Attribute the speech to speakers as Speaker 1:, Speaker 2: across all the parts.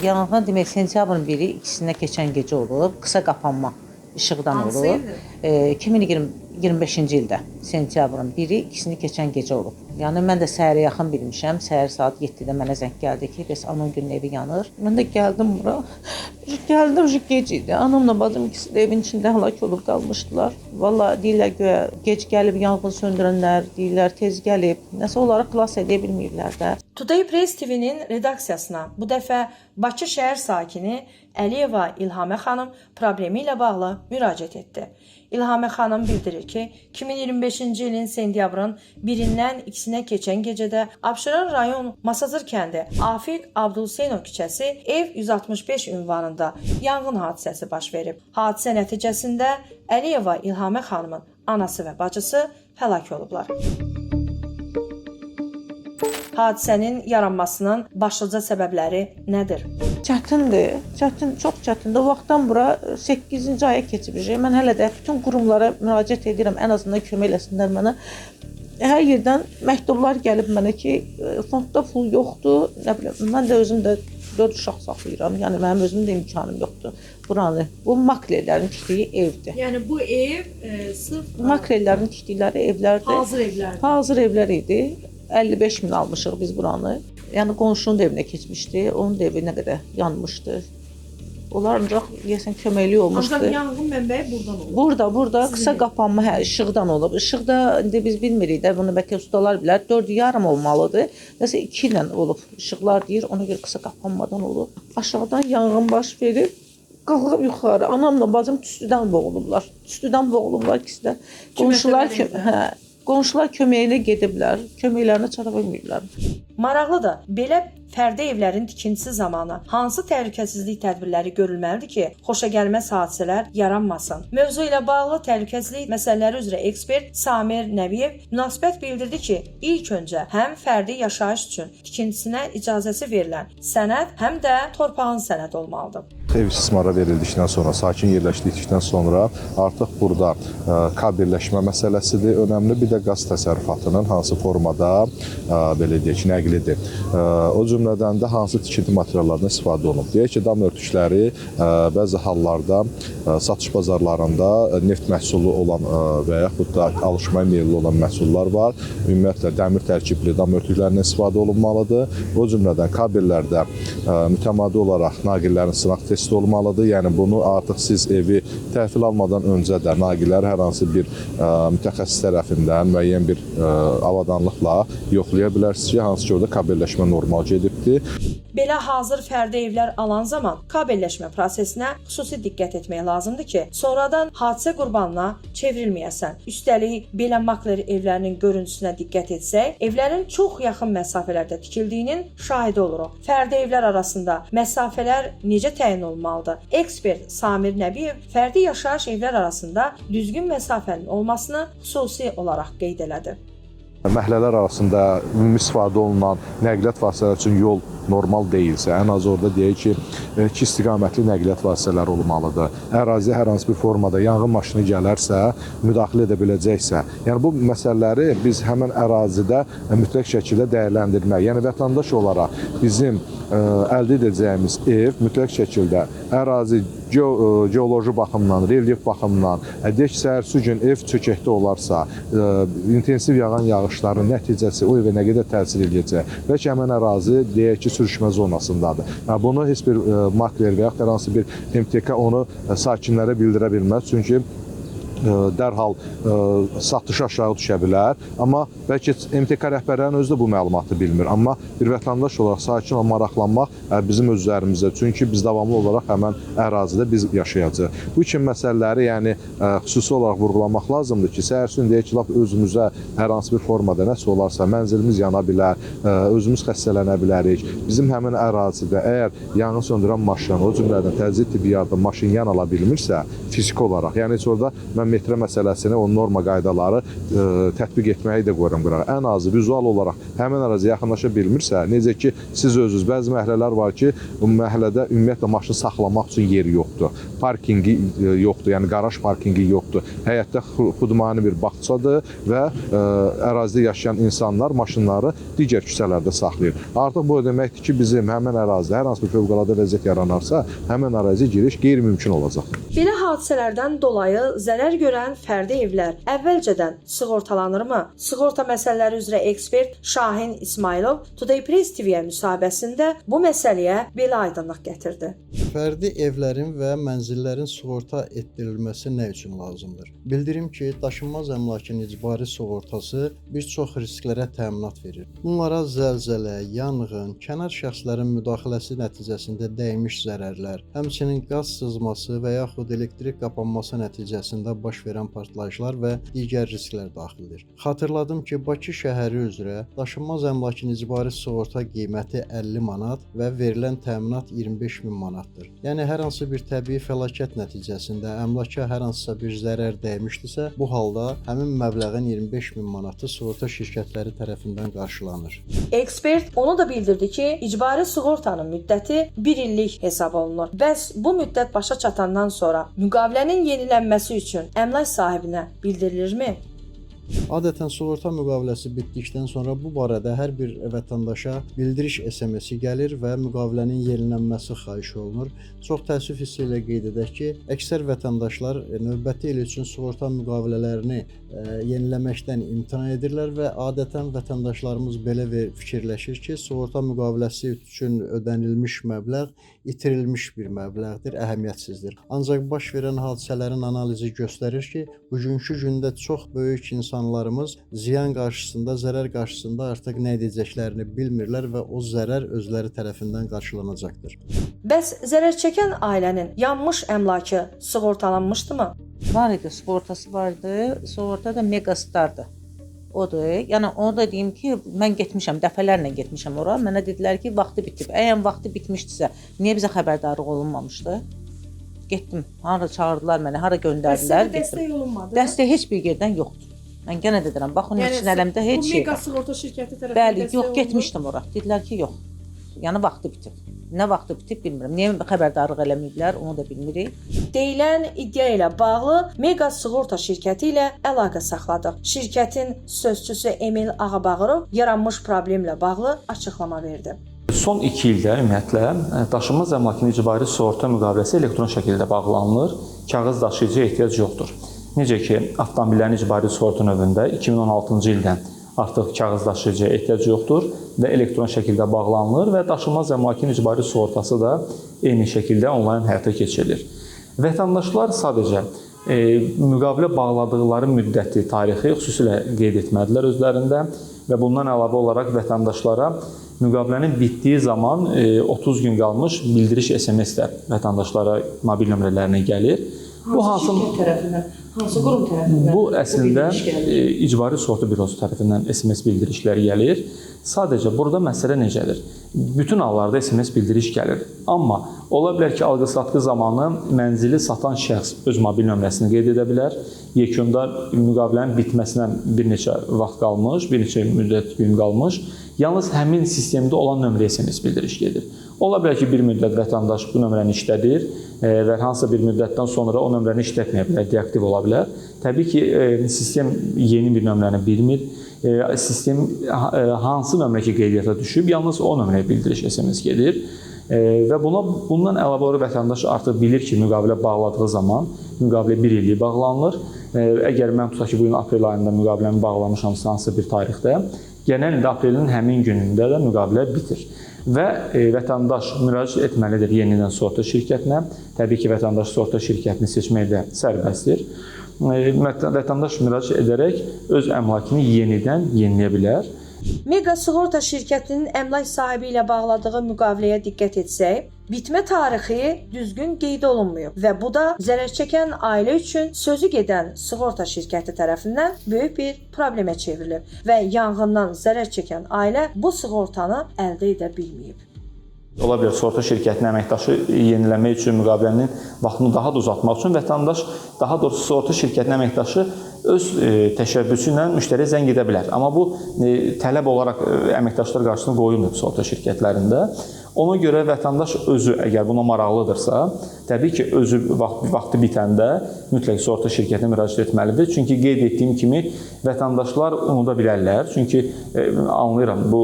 Speaker 1: Yanğın demək sentyabrın 1-i ikisinə keçən gecə olub, qısa qapanma işıqdan
Speaker 2: Hansı
Speaker 1: olub.
Speaker 2: ildir?
Speaker 1: 2025-ci ildə sentyabrın 1-i ikisini keçən gecə olub. Yəni mən də səhərə yaxın bilmişəm. Səhər saat 7-də mənə zəng gəldi ki, bəs anam günün evi yanır. Mən də gəldim bura. Gəldim gec idi. Anamla bacım ikisi də evin içində həlak olub qalmışdılar. Vallahi deyirlər ki, gec gəlib yanğın söndürənlər, deyirlər tez gəlib. Nəsə onları xilas edə bilməyiblər də.
Speaker 2: Today Press TV-nin redaksiyasına bu dəfə Bakı şəhər sakini Əliyeva İlhamə xanım problemi ilə bağlı müraciət etdi. İlhamə xanım bildirir ki, 2025-ci ilin sentyabrın 1-dən 2-sinə keçən gecədə Abşeron rayon Masazır kəndi Afiq Abdulseynov küçəsi ev 165 ünvanında yanğın hadisəsi baş verib. Hadisə nəticəsində Əliyeva İlhamə xanımın anası və bacısı həlak olublar. Hadisənin yaranmasının başlıca səbəbləri nədir?
Speaker 1: Çətindir, çox çətindir. O vaxtdan bura 8-ci aya keçibik. Mən hələ də bütün qurumlara müraciət edirəm, ən azından kömək eləsinlər mənə. Hər yerdən məktublar gəlib mənə ki, fondda pul yoxdur, nə bilim. Mən də özüm də 4 uşaq saxlayıram. Yəni mənim özümün də imkanım yoxdur. Buranı, bu makrellərin tikdiyi evdir.
Speaker 2: Yəni bu ev sırf
Speaker 1: Makrellərin tikdikləri evlərdir.
Speaker 2: hazır evlərdir.
Speaker 1: Hazır evlər idi. 55 min almışıq biz buranı. Yəni qonşunun da evinə keçmişdi. Onun da evi nə qədər yanmışdı. Onlar ancaq deyəsən köməkli olmuşdu.
Speaker 2: Ancaq yanğın mənbəyi buradan olub.
Speaker 1: Burada qısa qapanma işıqdan olub. İşıqda indi biz bilmirik də, bunu bəlkə ustalar bilər. 4,5 olmalıdır. Nəsə 2 ilə olub. İşıqlar deyir, ona görə qısa qapanmadan olub. Aşağıdan yanğın baş verib. Qalxıb yuxarı. Anamla bacım tüstüdən boğulublar. Tüstüdən boğulublar ikisi də. Qonşular köməyinə gediblər. Köməklərinə çata bilmirlər.
Speaker 2: Maraqlıdır, belə fərdi evlərin tikintisi zamanı hansı təhlükəsizlik tədbirləri görülməlidir ki, xoşagəlməz hadisələr yaranmasın? Mövzu ilə bağlı təhlükəsizlik məsələləri üzrə ekspert Samir Nəbiyev münasibət bildirdi ki, ilk öncə həm fərdi yaşayış üçün tikintisinə icazəsi verilən sənəd, həm də torpağın sənəd olmalıdır.
Speaker 3: Ev istismara verildikdən sonra, sakin yerləşdikdən sonra artıq burada kabelləşmə məsələsidir önəmli. Bir də qaz təsərrüfatının hansı formada belə deyək ki, nəqlidir. O cümlədən də hansı tikinti materiallarından istifadə olunub. Deyək ki, dam örtükləri bəzi hallarda satış bazarlarında neft məhsulu olan və yaxud da alışmaya meyilli olan məhsullar var. Ümumiyyətlə, dəmir tərkibli dam örtüklərindən istifadə olunmalıdır. O cümlədən kabellərdə mütəmadi olaraq naqillərin sınaq testi olmalıdır. Yəni bunu artıq siz evi təhvil almadan öncə də naqillər hər hansı bir mütəxəssis tərəfindən müəyyən bir avadanlıqla yoxlaya bilərsiniz ki, hansı ki, orada kabelləşmə normal gedibdir.
Speaker 2: Belə hazır fərdi evlər alan zaman kabelləşmə prosesinə xüsusi diqqət etmək lazımdır ki, sonradan hadisə qurbanına çevrilməyəsən. Üstəlik, belə makler evlərinin görüntüsünə diqqət etsək, evlərin çox yaxın məsafələrdə tikildiyinin şahidi oluruq. Fərdi evlər arasında məsafələr necə təyin olunmalıdır? Ekspert Samir Nəbiyev fərdi yaşayış evlər arasında düzgün məsafənin olmasını xüsusi olaraq qeyd elədi.
Speaker 3: Məhəllələr arasında ümumi istifadə olunan nəqliyyat vasitələri üçün yol normal deyilsə, ən az orada deyək ki, 2 istiqamətli nəqliyyat vasitələri olmalıdır. Əraziyə hər hansı bir formada yanğın maşını gələrsə, müdaxilə edə biləcəksə, yəni bu məsələləri biz həmin ərazidə mütləq şəkildə dəyərləndirmək, yəni vətəndaş olaraq bizim əldə edəcəyimiz ev mütləq şəkildə ərazi geoloji baxımdan, relyef baxımdan, deyək ki, səhərsi gün ev çökəkdə olarsa, intensiv yağan yağışların nəticəsi o evə nə qədər təsir edəcək və ki, həmin ərazi deyək ki, sürüşmə zonasındadır. Bunu heç bir makler və yaxud hər hansı bir MTK onu sakinlərə bildirə bilməz, çünki dərhal satışı aşağı düşə bilər. Amma bəlkə MTK rəhbərlərinin özü də bu məlumatı bilmir. Amma bir vətəndaş olaraq sakin və maraqlanmaq bizim öz üzərimizdə. Çünki biz davamlı olaraq həmən ərazidə biz yaşayacağıq. Bu kimi məsələləri yəni xüsusi olaraq vurğulamaq lazımdır ki, səhərsi gün deyək ki, lap özümüzə hər hansı bir formada nəsə olarsa, mənzilimiz yana bilər, özümüz xəstələnə bilərik. Bizim həmin ərazidə əgər yanğın söndürən maşın, o cümlədən təcili tibbi yardım maşın yan ala bilmirsə, fiziki olaraq, yəni heç orada mən metrə məsələsini, o norma qaydaları tətbiq etməyi də qoyuram qırağa. Ən azı vizual olaraq həmin əraziyə yaxınlaşa bilmirsə, necə ki, siz özünüz bəzi məhəllələr var ki, bu məhəllədə ümumiyyətlə maşın saxlamaq üçün yer yoxdur. Parkingi yoxdur, yəni qaraj parkingi yoxdur. Həyətdə xudmani bir bağçadır və ərazidə yaşayan insanlar maşınları digər küçələrdə saxlayır. Artıq bu deməkdir ki, bizim həmin ərazidə hər hansı bir fövqəladə vəziyyət yaranarsa, həmin əraziyə giriş qeyri-mümkün olacaq.
Speaker 2: Belə hadisələrdən dolayı zərər görən fərdi evlər əvvəlcədən sığortalanırmı? Sığorta məsələləri üzrə ekspert Şahin İsmailov Today Press TV-yə müsahibəsində bu məsələyə belə aydınlıq gətirdi.
Speaker 4: Fərdi evlərin və mənzillərin sığorta etdirilməsi nə üçün lazımdır? Bildirim ki, daşınmaz əmlakın icbari sığortası bir çox risklərə təminat verir. Bunlara zəlzələ, yanğın, kənar şəxslərin müdaxiləsi nəticəsində dəymiş zərərlər, həmçinin qaz sızması və yaxud elektrik qapanması nəticəsində baş verən partlayışlar və digər risklər daxildir. Xatırladım ki, Bakı şəhəri üzrə daşınmaz əmlakın icbari sığorta qiyməti 50 manat və verilən təminat 25 min manatdır. Yəni hər hansı bir təbii fəlakət nəticəsində əmlaka hər hansısa bir zərər dəymişdirsə, bu halda həmin məbləğin 25 min manatı sığorta şirkətləri tərəfindən qarşılanır.
Speaker 2: Ekspert onu da bildirdi ki, icbari sığortanın müddəti 1 illik hesab olunur. Bəs bu müddət başa çatandan sonra müqavilənin yenilənməsi üçün əmlak sahibinə bildirilirmi?
Speaker 4: Adətən sığorta müqaviləsi bitdikdən sonra bu barədə hər bir vətəndaşa bildiriş SMS-i gəlir və müqavilənin yenilənməsi xahiş olunur. Çox təəssüf hissi ilə qeyd edək ki, əksər vətəndaşlar növbəti il üçün sığorta müqavilələrini yeniləməkdən imtina edirlər və adətən vətəndaşlarımız belə fikirləşir ki, sığorta müqaviləsi üçün ödənilmiş məbləğ itirilmiş bir məbləğdir, əhəmiyyətsizdir. Ancaq baş verən hadisələrin analizi göstərir ki, bugünkü gündə çox böyük insanlarımız ziyan qarşısında, zərər qarşısında artıq nə edəcəklərini bilmirlər və o zərər özləri tərəfindən qarşılanacaqdır.
Speaker 2: Bəs zərər çəkən ailənin yanmış əmlakı sığortalanmışdımı?
Speaker 1: Var idi, sığortası vardı. Sığorta da Megastardır. Odur. Yəni onu da deyim ki, mən getmişəm, dəfələrlə getmişəm ora. Mənə dedilər ki, vaxtı bitib. Əgər vaxtı bitmişdisə, niyə bizə xəbərdarlıq olunmamışdı? Getdim. Hara çağırdılar məni, hara göndərdilər.
Speaker 2: Dəstək olunmadı.
Speaker 1: Dəstək heç bir yerdən yoxdur. Mən yenə deyirəm, baxın, üçün əlimdə heç şey.
Speaker 2: Bu Mega sığorta şirkəti tərəfindən
Speaker 1: Bəli, yox, getmişdim ora. Dedilər ki, yox. Yəni vaxtı bitib. Nə vaxtı bitib bilmirəm. Niyə xəbərdarlıq eləməyiblər, onu da bilmirik.
Speaker 2: Deyilən iddia ilə bağlı Mega sığorta şirkəti ilə əlaqə saxladıq. Şirkətin sözçüsü Emil Ağabağırov yaranmış problemlə bağlı açıqlama verdi.
Speaker 5: Son 2 ildə ümumiyyətlə daşınmaz əmlakın icbari sığorta müqaviləsi elektron şəkildə bağlanılır. Kağız daşıyıcıya ehtiyac yoxdur. Necə ki, avtomobillərin icbari sığorta növündə 2016-cı ildən artıq kağız daşıyıcıya ehtiyac yoxdur və elektron şəkildə bağlanılır və daşınmaz əmlakın icbari sığortası da eyni şəkildə onlayn həyata keçirilir. Vətəndaşlar sadəcə müqavilə bağladıqları müddəti, tarixi xüsusilə qeyd etmədilər özlərində və bundan əlavə olaraq vətəndaşlara müqavilənin bitdiyi zaman 30 gün qalmış bildiriş SMS də vətəndaşlara mobil nömrələrinə gəlir. Bu hansı qurum tərəfindən? Bu əslində icbari sığorta bürosu tərəfindən SMS bildirişləri gəlir. Sadəcə burada məsələ necədir? Bütün hallarda SMS bildiriş gəlir. Amma ola bilər ki, alqı-satqı zamanı mənzili satan şəxs öz mobil nömrəsini qeyd edə bilər. Yekunda müqavilənin bitməsinə bir neçə vaxt qalmış, bir neçə müddət gün qalmış. Yalnız həmin sistemdə olan nömrəyə SMS bildiriş gedir. Ola bilər ki, bir müddət vətəndaş bu nömrəni işlədir və hansısa bir müddətdən sonra o nömrəni işlətməyə bilər, deaktiv ola bilər. Təbii ki, sistem yeni bir nömrəni bilmir. Sistem hansı nömrə ki qeydiyyata düşüb, yalnız o nömrəyə bildiriş SMS gedir. Və bundan əlavə olaraq vətəndaş artıq bilir ki, müqavilə bağladığı zaman müqavilə 1 illik bağlanılır. Əgər mən tutaq ki, bugün aprel ayında müqaviləni bağlamışamsa hansısa bir tarixdə, gələn ildə aprelin həmin günündə də müqavilə bitir. Və vətəndaş müraciət etməlidir yenidən sığorta şirkətinə. Təbii ki, vətəndaş sığorta şirkətini seçməkdə sərbəstdir. Vətəndaş müraciət edərək öz əmlakını yenidən yeniləyə bilər.
Speaker 2: Mega sığorta şirkətinin əmlak sahibi ilə bağladığı müqaviləyə diqqət etsək, bitmə tarixi düzgün qeyd olunmayıb və bu da zərər çəkən ailə üçün sözü gedən sığorta şirkəti tərəfindən böyük bir problemə çevrilib və yanğından zərər çəkən ailə bu sığortanı əldə edə bilməyib.
Speaker 5: Ola bilər sığorta şirkətinin əməkdaşı yeniləmək üçün müqavilənin vaxtını daha da uzatmaq üçün vətəndaş, daha doğrusu sığorta şirkətinin əməkdaşı öz təşəbbüsü ilə müştəriyə zəng edə bilər. Amma bu tələb olaraq əməkdaşlar qarşısına qoyulmur sığorta şirkətlərində. Ona görə vətəndaş özü əgər buna maraqlıdırsa, təbii ki, özü vaxtı bitəndə mütləq sığorta şirkətinə müraciət etməlidir. Çünki qeyd etdiyim kimi vətəndaşlar unuda bilərlər. Çünki anlayıram, bu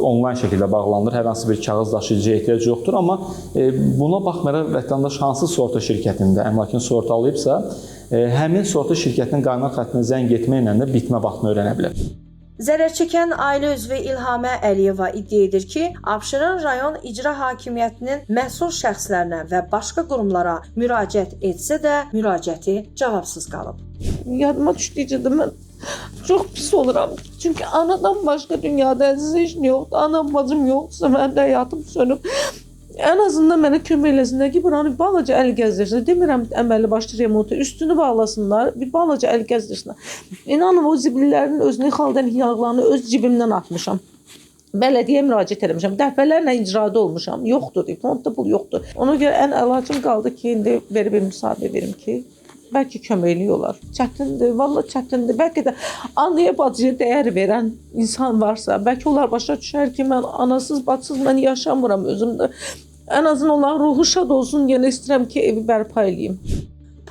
Speaker 5: onlayn şəkildə bağlanılır, hər hansı bir kağız daşıyıcıya ehtiyac yoxdur. Amma buna baxmayaraq vətəndaş hansı sığorta şirkətində əmlakını sığortalayıbsa, həmin sığorta şirkətinin qaynar xəttinə zəng etməklə də bitmə vaxtını öyrənə bilər.
Speaker 2: Zərər çəkən ailə üzvü İlhamə Əliyeva iddia edir ki, Abşeron rayon icra hakimiyyətinin məsul şəxslərinə və başqa qurumlara müraciət etsə də müraciəti cavabsız qalıb.
Speaker 1: Yadıma düşdükcə də mən çox pis oluram. Çünki anadan başqa dünyada əziz heç nə yoxdur. Anam, bacım yoxdursa mənim də həyatım sönüb. Ən azından mənə kömək eləsinlər ki, buranı balaca əl gəzdirsinlər. Demirəm əməlli başlı remontu, üstünü bağlasınlar, bir balaca əl gəzdirsinlər. İnanın o zibillərin özünü, xaldan yağlarını öz cibimdən atmışam. Bələdiyyəyə müraciət etmişəm. Dəfələrlə icrada olmuşam. Yoxdur, fondda pul yoxdur. Ona görə ən əlacım qaldı ki, indi verib bir müsahibə verim ki, bəlkə köməklik olar. Çətindir, vallahi çətindir. Bəlkə də anaya, bacıya dəyər verən insan varsa, bəlkə onlar başa düşər ki, mən anasız, bacısız mən yaşamıram özümdə. Ən azından onların ruhu şad olsun, yenə istəyirəm ki, evi bərpa edeyim.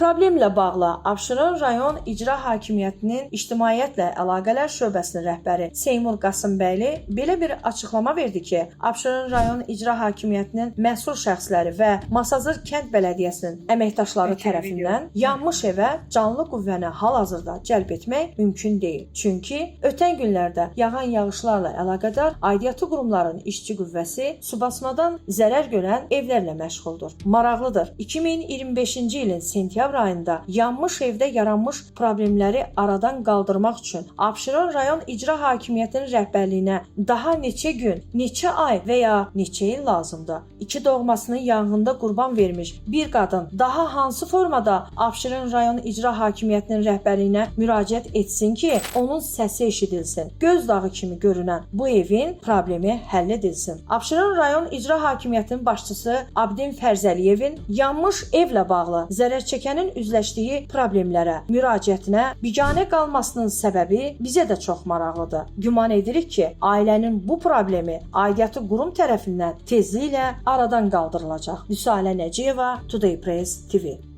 Speaker 2: Problemlə bağlı Abşeron rayon icra hakimiyyətinin İctimaiyyətlə Əlaqələr şöbəsinin rəhbəri Seymur Qasımbəyli belə bir açıqlama verdi ki, Abşeron rayon icra hakimiyyətinin məsul şəxsləri və Masazır kənd bələdiyyəsinin əməkdaşları tərəfindən yanmış evə canlı qüvvəni hal-hazırda cəlb etmək mümkün deyil. Çünki ötən günlərdə yağan yağışlarla əlaqədar aidiyyatı qurumların işçi qüvvəsi subasmadan zərər görən evlərlə məşğuldur. Maraqlıdır, 2025-ci ilin sentyabr ayında yanmış evdə yaranmış problemləri aradan qaldırmaq üçün Abşeron rayon icra hakimiyyətinin rəhbərliyinə daha neçə gün, neçə ay və ya neçə il lazımdır? İki doğmasını yanğında qurban vermiş bir qadın daha hansı formada Abşeron rayon icra hakimiyyətinin rəhbərliyinə müraciət etsin ki, onun səsi eşidilsin? Göz dağı kimi görünən bu evin problemi həll edilsin. Abşeron rayon icra hakimiyyətinin başçısı Abdin Fərzəliyevin yanmış evlə bağlı zərər çəkən üzləşdiyi problemlərə müraciətinə biganə qalmasının səbəbi bizə də çox maraqlıdır. Güman edirik ki, ailənin bu problemi aidiyyatı qurum tərəfindən tezliklə aradan qaldırılacaq. Vüsalə Nəciyeva, Today Press TV.